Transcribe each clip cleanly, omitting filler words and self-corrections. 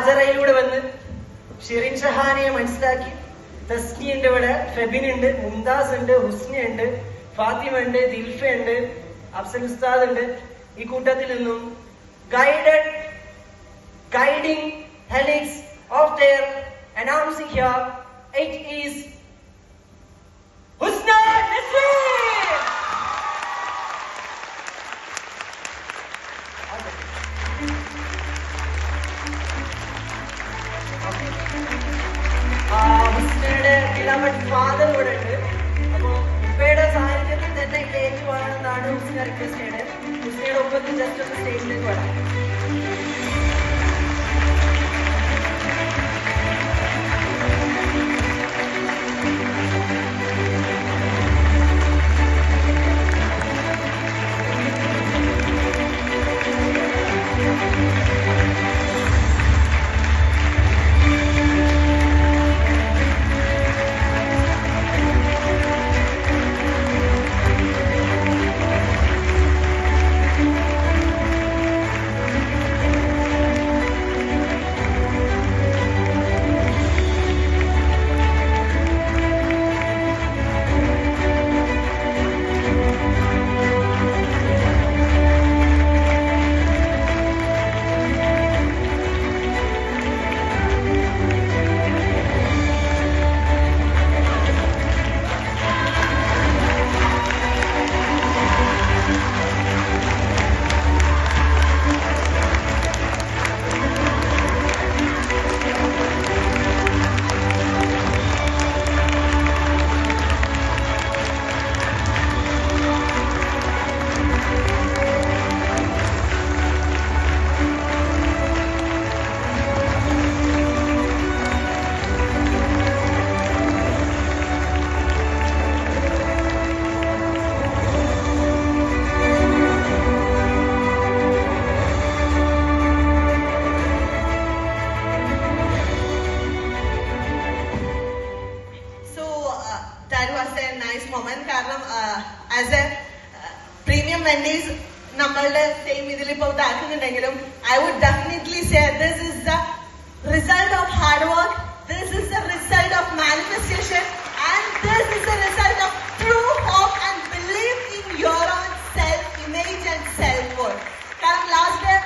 ഹാജറയിലൂടെ വന്ന് ഷിറിൻ ഷഹാനെ മനസ്സിലാക്കി. തസ്നി ഉണ്ട്, ഇവിടെ ഫെബിൻ ഉണ്ട്, മുംതാസ് ഉണ്ട്, ഹുസ്ന ഉണ്ട്, ഫാത്തിമ ഉണ്ട്, ദിൽഫ ഉണ്ട്, അഫ്സൽ ഉസ്താദ് ഉണ്ട്. ഈ കൂട്ടത്തിൽ നിന്നും guiding helix of their announcing here, it is Husna Nasreen. ഹുസ്നയുടെ beloved father ഇവിടെ ഉണ്ട്. അപ്പൊ ഉപ്പയുടെ സാന്നിധ്യത്തിൽ തന്നെ സ്റ്റേജ് വേണമെന്നാണ് ഹുസ്ന റിക്വസ്റ്റ് ചെയ്തത്. ഹുസ്നയുടെ ഒപ്പത്തിൽ ജസ്റ്റ് ഒന്ന് സ്റ്റേജിലേക്ക് വരാം. ആസ് എ പ്രീമിയം വെൻഡീസ് നമ്മളുടെ സെയിം ഇതിലിപ്പോ ഇതാക്കുന്നുണ്ടെങ്കിലും I would definitely say this is the result of hard work, this is the result of manifestation and this is the result of true hope and believe in your own self image and self worth. കാരണം last day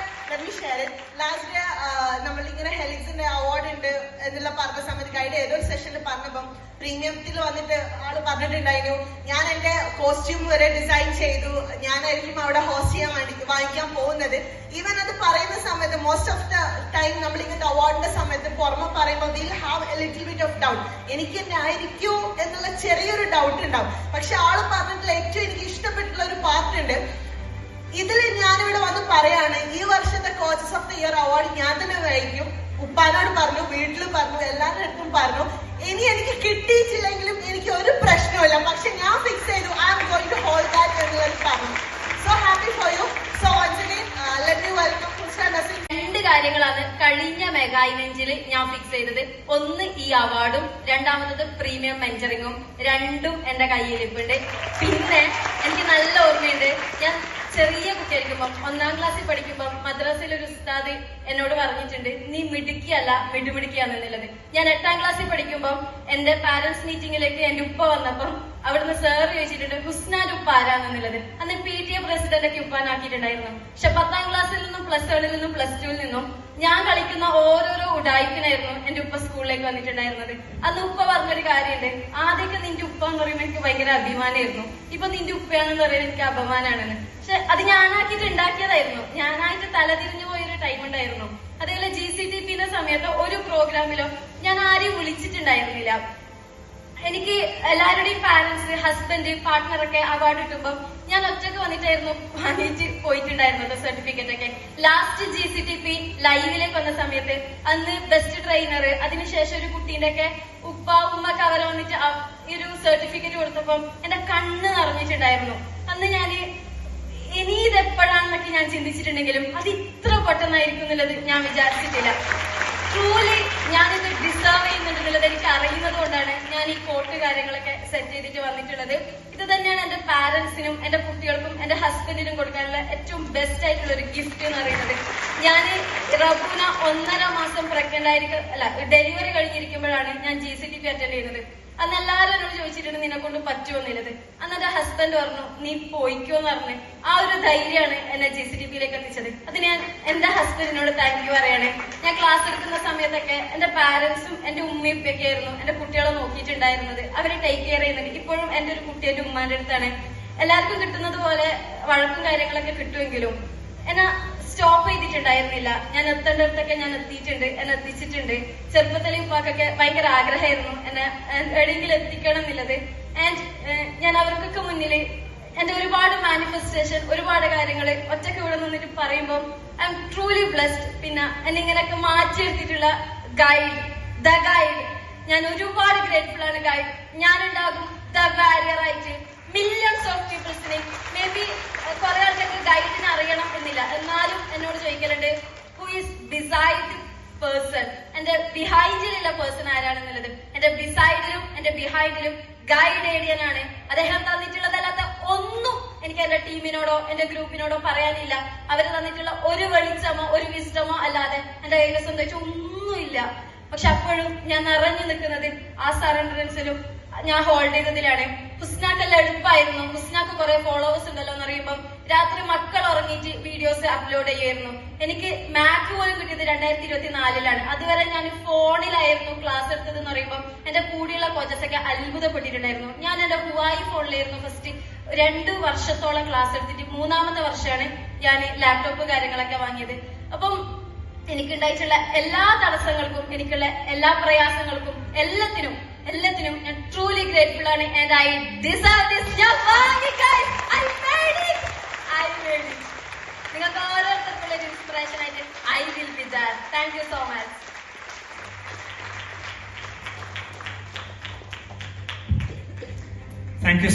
നമ്മളിങ്ങനെ ഹെലിക്സിന്റെ award ഉണ്ട് എന്നുള്ള പറഞ്ഞ സമയത്ത് guide ഏതൊരു സെഷനിൽ പറഞ്ഞപ്പം പ്രീമിയത്തിൽ വന്നിട്ട് ആള് പറഞ്ഞിട്ടുണ്ടായിരുന്നു, ഞാൻ എന്റെ കോസ്റ്റ്യൂം വരെ ഡിസൈൻ ചെയ്തു, ഞാനായിരിക്കും അവിടെ ഹോസ്റ്റ് ചെയ്യാൻ വാങ്ങിക്കാൻ പോകുന്നത്. ഈവൻ അത് പറയുന്ന സമയത്ത് മോസ്റ്റ് ഓഫ് ദ ടൈം നമ്മൾ ഇങ്ങനത്തെ അവാർഡിന്റെ സമയത്ത് പുറമെ പറയുമ്പോൾ will have A little bit of doubt, എനിക്ക് തന്നെ ആയിരിക്കൂ എന്നുള്ള ചെറിയൊരു ഡൗട്ട് ഉണ്ടാവും. പക്ഷെ ആള് പറഞ്ഞിട്ടുള്ള ഏറ്റവും എനിക്ക് ഇഷ്ടപ്പെട്ടിട്ടുള്ള ഒരു പാർട്ട് ഉണ്ട്. ഇതിൽ ഞാനിവിടെ വന്ന് പറയാണ്, ഈ വർഷത്തെ coaches of the year award ഞാൻ തന്നെ വഹിക്കും. ഉപ്പാനോട് പറഞ്ഞു, വീട്ടിൽ പറഞ്ഞു, എല്ലാവരുടെ അടുത്തും പറഞ്ഞു. ഇനി എനിക്ക് കിട്ടിയിട്ടില്ലെങ്കിലും എനിക്ക് ഒരു പ്രശ്നമില്ല, പക്ഷെ ഞാൻ ഫിക്സ് ചെയ്തു I am going to hold that എന്നുള്ളത് പറഞ്ഞു. So happy for you. So once again let me welcome Husna Nasreen. രണ്ട് കാര്യങ്ങളാണ് കഴിഞ്ഞ മെഗാ ഇവന്റിൽ ഞാൻ ഫിക്സ് ചെയ്തത്. ഒന്ന് ഈ അവാർഡും, രണ്ടാമത്തത് പ്രീമിയം മെന്ററിങ്ങും. രണ്ടും എന്റെ കയ്യിലിപ്പുണ്ട്. പിന്നെ എനിക്ക് നല്ല ഓർമ്മയുണ്ട്, ഞാൻ ചെറിയ കുട്ടിയായിരിക്കുമ്പം 1ാം ക്ലാസ്സിൽ പഠിക്കുമ്പം മദ്രസയിൽ ഒരു ഉസ്താദ് എന്നോട് പറഞ്ഞിട്ടുണ്ട്, നീ മിടുക്കിയല്ല മിടുമിടുക്കിയാന്നുള്ളത്. ഞാൻ 8ാം ക്ലാസ്സിൽ പഠിക്കുമ്പം എന്റെ പാരന്റ്സ് മീറ്റിംഗിലേക്ക് എന്റെ ഉപ്പ വന്നപ്പം അവിടുന്ന് സാർ ചോദിച്ചിട്ടുണ്ട്, ഹുസ്നാന്റെ ഉപ്പ ആരാന്നുള്ളത്. അന്ന് PTA പ്രസിഡന്റ് ഒക്കെ ഉപ്പാനാക്കിയിട്ടുണ്ടായിരുന്നു. പക്ഷെ 10ാം ക്ലാസ്സിൽ നിന്നും +1 നിന്നും +2 നിന്നും ഞാൻ കളിക്കുന്ന ഓരോരോ ഉടായ്പിനായിരുന്നു എന്റെ ഉപ്പ സ്കൂളിലേക്ക് വന്നിട്ടുണ്ടായിരുന്നത്. അന്ന് ഉപ്പ പറഞ്ഞൊരു കാര്യമുണ്ട്, ആദ്യമൊക്കെ നിന്റെ ഉപ്പ എന്ന് പറയുമ്പോൾ എനിക്ക് ഭയങ്കര അഭിമാനമായിരുന്നു, ഇപ്പൊ നിന്റെ ഉപ്പയാണെന്ന് പറയുന്നത് എനിക്ക് അപമാനാണെന്ന്. പക്ഷെ അത് ഞാനാക്കിയിട്ട് ഉണ്ടാക്കിയതായിരുന്നു, ഞാനായിട്ട് തലതിരിഞ്ഞു പോയൊരു ടൈം ഉണ്ടായിരുന്നു. അതേപോലെ GCTP സമയത്ത് ഒരു പ്രോഗ്രാമിലോ ഞാൻ ആരെയും വിളിച്ചിട്ടുണ്ടായിരുന്നില്ല. എനിക്ക് എല്ലാവരുടെയും പാരന്റ്സ്, ഹസ്ബൻഡ്, പാർട്ട്ണറൊക്കെ അവാർഡ് കിട്ടുമ്പോൾ ഞാൻ ഒറ്റക്ക് വന്നിട്ടായിരുന്നു വാങ്ങിയിട്ട് പോയിട്ടുണ്ടായിരുന്നത് സർട്ടിഫിക്കറ്റ് ഒക്കെ. ലാസ്റ്റ് GCTP ലൈവിലേക്ക് വന്ന സമയത്ത് അന്ന് ബെസ്റ്റ് ട്രെയിനർ, അതിനുശേഷം ഒരു കുട്ടീന്റെ ഒക്കെ ഉപ്പ ഉമ്മക്ക് അവരെ വന്നിട്ട് ഈ ഒരു സർട്ടിഫിക്കറ്റ് കൊടുത്തപ്പം എന്റെ കണ്ണ് നിറഞ്ഞിട്ടുണ്ടായിരുന്നു. അന്ന് ഞാൻ ഇനി ഇതെപ്പോഴാണെന്നൊക്കെ ഞാൻ ചിന്തിച്ചിട്ടുണ്ടെങ്കിലും അത് ഇത്ര പെട്ടെന്നായിരിക്കും എന്നുള്ളത് ഞാൻ വിചാരിച്ചിട്ടില്ല. ട്രൂലി ഞാനിത് ഡിസേർവ് ചെയ്യുന്നുണ്ടെന്നുള്ളത് എനിക്ക് അറിയുന്നത് കൊണ്ടാണ് ഞാൻ ഈ കോട്ട് കാര്യങ്ങളൊക്കെ സെറ്റ് ചെയ്തിട്ട് വന്നിട്ടുള്ളത്. ഇത് തന്നെയാണ് എന്റെ പാരന്റ്സിനും എന്റെ കുട്ടികൾക്കും എന്റെ ഹസ്ബൻഡിനും കൊടുക്കാനുള്ള ഏറ്റവും ബെസ്റ്റ് ആയിട്ടുള്ള ഒരു ഗിഫ്റ്റ് എന്ന് പറയുന്നത്. ഞാൻ റബൂന 1.5 മാസം പ്രഗ്നന്റ് ഡെലിവറി കഴിഞ്ഞിരിക്കുമ്പോഴാണ് ഞാൻ GCTP അറ്റൻഡ് ചെയ്യുന്നത്. അന്ന് എല്ലാവരും എന്നോട് ചോദിച്ചിട്ടുണ്ട് നിന്നെ കൊണ്ട് പറ്റുമെന്നുള്ളത്. അന്ന് എന്റെ ഹസ്ബൻഡ് പറഞ്ഞു നീ പോയിക്കോന്ന് പറഞ്ഞ് ആ ഒരു ധൈര്യമാണ് എന്നെ GCTPയിലേക്ക് എത്തിച്ചത്. അതിന് ഞാൻ എന്റെ ഹസ്ബൻഡിനോട് താങ്ക് യു പറയാണ്. ഞാൻ ക്ലാസ് എടുക്കുന്ന സമയത്തൊക്കെ എന്റെ പാരന്റ്സും എന്റെ ഉമ്മയും ഉപ്പയൊക്കെ ആയിരുന്നു എന്റെ കുട്ടികളെ നോക്കിയിട്ടുണ്ടായിരുന്നത്. അവരെ ടേക്ക് കെയർ ചെയ്യുന്നുണ്ട്. ഇപ്പോഴും എന്റെ ഒരു കുട്ടി എന്റെ ഉമ്മാന്റെ അടുത്താണ്. എല്ലാവർക്കും കിട്ടുന്നത് പോലെ വഴക്കും കാര്യങ്ങളൊക്കെ കിട്ടുമെങ്കിലും എന്നെ സ്റ്റോപ്പ് ചെയ്തിട്ടുണ്ടായിരുന്നില്ല. ഞാൻ എത്തേണ്ടടുത്തൊക്കെ ഞാൻ എത്തിയിട്ടുണ്ട്, എന്നെ എത്തിച്ചിട്ടുണ്ട്. ചെറുപ്പത്തിലെ ഉപ്പാക്കൊക്കെ ഭയങ്കര ആഗ്രഹമായിരുന്നു എന്നെ എവിടെയെങ്കിലും എത്തിക്കണം എന്നുള്ളത്. ആൻഡ് ഞാൻ അവർക്കൊക്കെ മുന്നിൽ എന്റെ ഒരുപാട് മാനിഫെസ്റ്റേഷൻ, ഒരുപാട് കാര്യങ്ങൾ ഒറ്റയ്ക്ക് ഇവിടെ നിന്നിട്ട് പറയുമ്പോൾ ഐ എം ട്രൂലി ബ്ലെസ്ഡ്. പിന്നെ എന്നെ ഇങ്ങനെയൊക്കെ മാറ്റിയെടുത്തിട്ടുള്ള ദ ഗൈഡ് ഞാൻ ഒരുപാട് ഗ്രേറ്റ്ഫുൾ ആണ്. ഗൈഡ് ഞാനുണ്ടാകും ദ ബാരിയർ ആയിട്ട് മില്യൺസ് ഓഫ് പീപ്പിൾസിനെ മേ ബി കുറെ ആൾക്കാർക്ക് ഗൈഡിനെ അറിയണം എന്നില്ല, എന്നാലും എന്നോട് ചോദിക്കലുണ്ട് ഹു ഈസ് ബിസൈഡ് പേഴ്സൺ, എന്റെ ബിഹൈൻഡിലുള്ള പേഴ്സൺ ആരാണെന്നുള്ളത്. എന്റെ ബിസൈഡിലും എന്റെ ബിഹൈൻഡിലും ഗൈഡ് ഏഡിയനാണ്. അദ്ദേഹം തന്നിട്ടുള്ളതല്ലാത്ത ഒന്നും എനിക്ക് എന്റെ ടീമിനോടോ എന്റെ ഗ്രൂപ്പിനോടോ പറയാനില്ല. അവര് തന്നിട്ടുള്ള ഒരു വെളിച്ചമോ ഒരു വിസ്ഡമോ അല്ലാതെ എന്റെ കയ്യിൽ സ്വന്തമായിട്ട് ഒന്നുമില്ല. പക്ഷെ അപ്പോഴും ഞാൻ നിറഞ്ഞു നിൽക്കുന്നത് ആ സറണ്ടറൻസിലും ഞാൻ ഹോൾഡ് ചെയ്തതിലാണ്. ഹുസ്നാക്കെല്ലാം എളുപ്പമായിരുന്നു. ഹുസ്നാക്ക് കുറെ ഫോളോവേഴ്സ് ഉണ്ടല്ലോ എന്ന് അറിയുമ്പോൾ രാത്രി മക്കൾ ഉറങ്ങിയിട്ട് വീഡിയോസ് അപ്ലോഡ് ചെയ്യായിരുന്നു. എനിക്ക് മാക്ക് പോലും കിട്ടിയത് 2024 അതുവരെ ഞാൻ ഫോണിലായിരുന്നു ക്ലാസ് എടുത്തത് എന്ന് പറയുമ്പോൾ എന്റെ കൂടെയുള്ള കോച്ചസ് ഒക്കെ അത്ഭുതപ്പെട്ടിട്ടുണ്ടായിരുന്നു. ഞാൻ എന്റെ ഹുവായി ഫോണിലായിരുന്നു ഫസ്റ്റ് 2 വർഷത്തോളം ക്ലാസ് എടുത്തിട്ട് 3ാമത്തെ വർഷമാണ് ഞാൻ ലാപ്ടോപ്പ് കാര്യങ്ങളൊക്കെ വാങ്ങിയത്. അപ്പം എനിക്കുണ്ടായിട്ടുള്ള എല്ലാ തടസ്സങ്ങൾക്കും എനിക്കുള്ള എല്ലാ പ്രയാസങ്ങൾക്കും എല്ലാത്തിനും ഞാൻ ട്രൂലി ഗ്രേറ്റ്ഫുൾ ആണ്. And I deserve this. ഞാൻ വാങ്ങി ഗൈസ്. I made it. നിങ്ങൾക്ക് ഓരോരുത്തർക്കുള്ള ഒരു ഇൻസ്പിറേഷൻ ആയിട്ട് I will be that. Thank you so much. Thank you.